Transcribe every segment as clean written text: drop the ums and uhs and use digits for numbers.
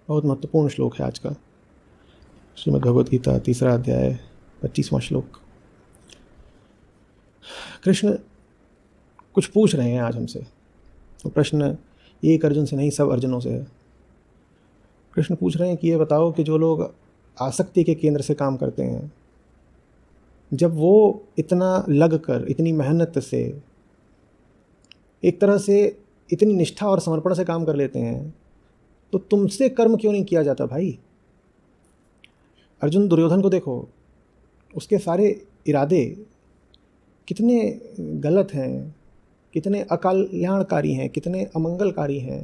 बहुत महत्वपूर्ण श्लोक है आज का, श्रीमद् भगवद गीता 3रा अध्याय 25वां श्लोक। कृष्ण कुछ पूछ रहे हैं आज हमसे। तो प्रश्न एक अर्जुन से नहीं, सब अर्जुनों से है। कृष्ण पूछ रहे हैं कि ये बताओ कि जो लोग आसक्ति के केंद्र से काम करते हैं, जब वो इतना लग कर, इतनी मेहनत से, एक तरह से इतनी निष्ठा और समर्पण से काम कर लेते हैं, तो तुमसे कर्म क्यों नहीं किया जाता भाई? अर्जुन दुर्योधन को देखो, उसके सारे इरादे कितने गलत हैं, कितने अकल्याणकारी हैं, कितने अमंगलकारी हैं,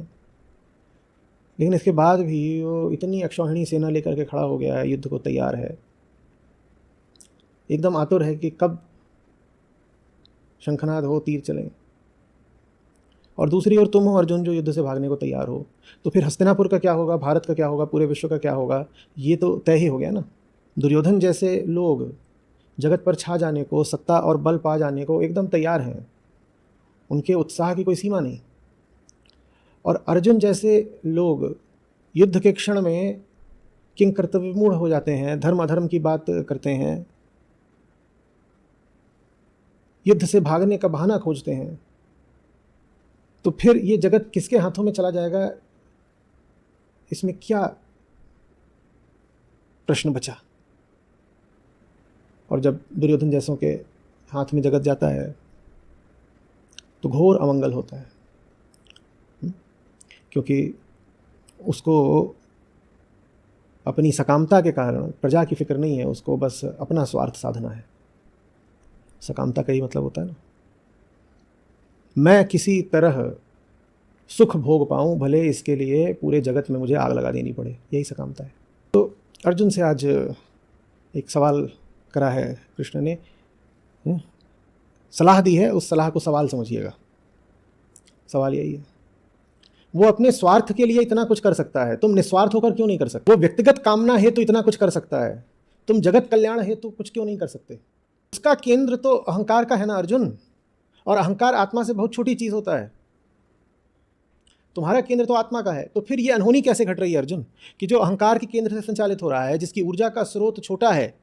लेकिन इसके बाद भी वो इतनी अक्षौहिणी सेना लेकर के खड़ा हो गया है, युद्ध को तैयार है, एकदम आतुर है कि कब शंखनाद हो, तीर चलें। और दूसरी ओर तुम हो अर्जुन, जो युद्ध से भागने को तैयार हो। तो फिर हस्तिनापुर का क्या होगा, भारत का क्या होगा, पूरे विश्व का क्या होगा? ये तो तय ही हो गया ना। दुर्योधन जैसे लोग जगत पर छा जाने को, सत्ता और बल पा जाने को एकदम तैयार हैं, उनके उत्साह की कोई सीमा नहीं। और अर्जुन जैसे लोग युद्ध के क्षण में किंग कर्तव्यमूढ़ हो जाते हैं, धर्म अधर्म की बात करते हैं, युद्ध से भागने का बहाना खोजते हैं। तो फिर ये जगत किसके हाथों में चला जाएगा? इसमें क्या प्रश्न बचा? और जब दुर्योधन जैसों के हाथ में जगत जाता है तो घोर अमंगल होता है, क्योंकि उसको अपनी सकामता के कारण प्रजा की फिक्र नहीं है, उसको बस अपना स्वार्थ साधना है। सकामता का ही मतलब होता है ना, मैं किसी तरह सुख भोग पाऊं, भले इसके लिए पूरे जगत में मुझे आग लगा देनी पड़े, यही सकामता है। तो अर्जुन से आज एक सवाल करा है कृष्ण ने, सलाह दी है, उस सलाह को सवाल समझिएगा। सवाल यही है, वो अपने स्वार्थ के लिए इतना कुछ कर सकता है, तुम निस्वार्थ होकर क्यों नहीं कर सकते? वो व्यक्तिगत कामना है तो इतना कुछ कर सकता है, तुम जगत कल्याण है तो कुछ क्यों नहीं कर सकते? उसका केंद्र तो अहंकार का है ना अर्जुन, और अहंकार आत्मा से बहुत छोटी चीज होता है। तुम्हारा केंद्र तो आत्मा का है, तो फिर ये अनहोनी कैसे घट रही है अर्जुन, कि जो अहंकार के केंद्र से संचालित हो रहा है, जिसकी ऊर्जा का स्रोत छोटा है,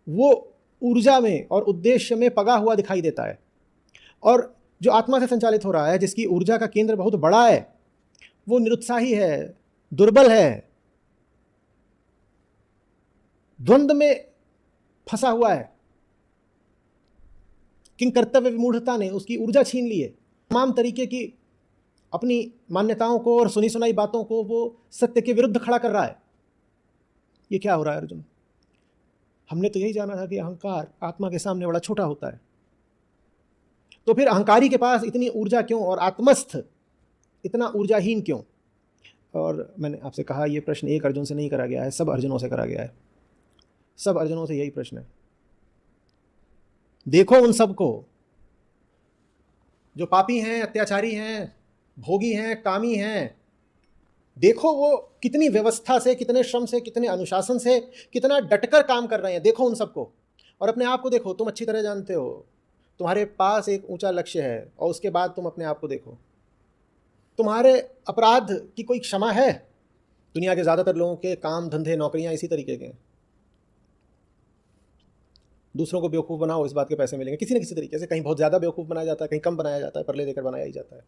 वो ऊर्जा में और उद्देश्य में पगा हुआ दिखाई देता है, और जो आत्मा से संचालित हो रहा है, जिसकी ऊर्जा का केंद्र बहुत बड़ा है, वो निरुत्साही है, दुर्बल है, द्वंद्व में फंसा हुआ है। किंग कर्तव्य विमूढ़ता ने उसकी ऊर्जा छीन ली है। तमाम तरीके की अपनी मान्यताओं को और सुनी सुनाई बातों को वो सत्य के विरुद्ध खड़ा कर रहा है। ये क्या हो रहा है अर्जुन? हमने तो यही जाना था कि अहंकार आत्मा के सामने बड़ा छोटा होता है, तो फिर अहंकारी के पास इतनी ऊर्जा क्यों, और आत्मस्थ इतना ऊर्जाहीन क्यों? और मैंने आपसे कहा, यह प्रश्न एक अर्जुन से नहीं करा गया है, सब अर्जुनों से करा गया है। सब अर्जुनों से यही प्रश्न है। देखो उन सबको जो पापी हैं, अत्याचारी हैं, भोगी हैं, कामी हैं, देखो वो कितनी व्यवस्था से, कितने श्रम से, कितने अनुशासन से, कितना डटकर काम कर रहे हैं। देखो उन सबको, और अपने आप को देखो। तुम अच्छी तरह जानते हो तुम्हारे पास एक ऊंचा लक्ष्य है, और उसके बाद तुम अपने आप को देखो। तुम्हारे अपराध की कोई क्षमा है? दुनिया के ज़्यादातर लोगों के काम, धंधे, नौकरियां इसी तरीके के हैं। दूसरों को बेवकूफ़ बनाओ, इस बात के पैसे मिलेंगे, किसी न किसी तरीके से। कहीं बहुत ज़्यादा बेवकूफ़ बनाया जाता है, कहीं कम बनाया जाता है, परले देकर बनाया ही जाता है।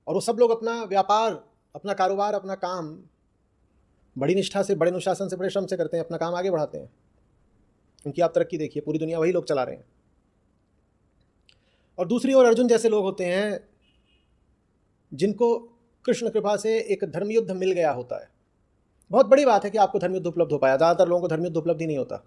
और वो सब लोग अपना व्यापार, अपना कारोबार, अपना काम बड़ी निष्ठा से, बड़े अनुशासन से, बड़े श्रम से करते हैं, अपना काम आगे बढ़ाते हैं। उनकी आप तरक्की देखिए, पूरी दुनिया वही लोग चला रहे हैं। और दूसरी ओर अर्जुन जैसे लोग होते हैं जिनको कृष्ण कृपा से एक धर्मयुद्ध मिल गया होता है। बहुत बड़ी बात है कि आपको धर्मयुद्ध उपलब्ध हो पाया। ज़्यादातर लोगों को धर्मयुद्ध उपलब्ध ही नहीं होता।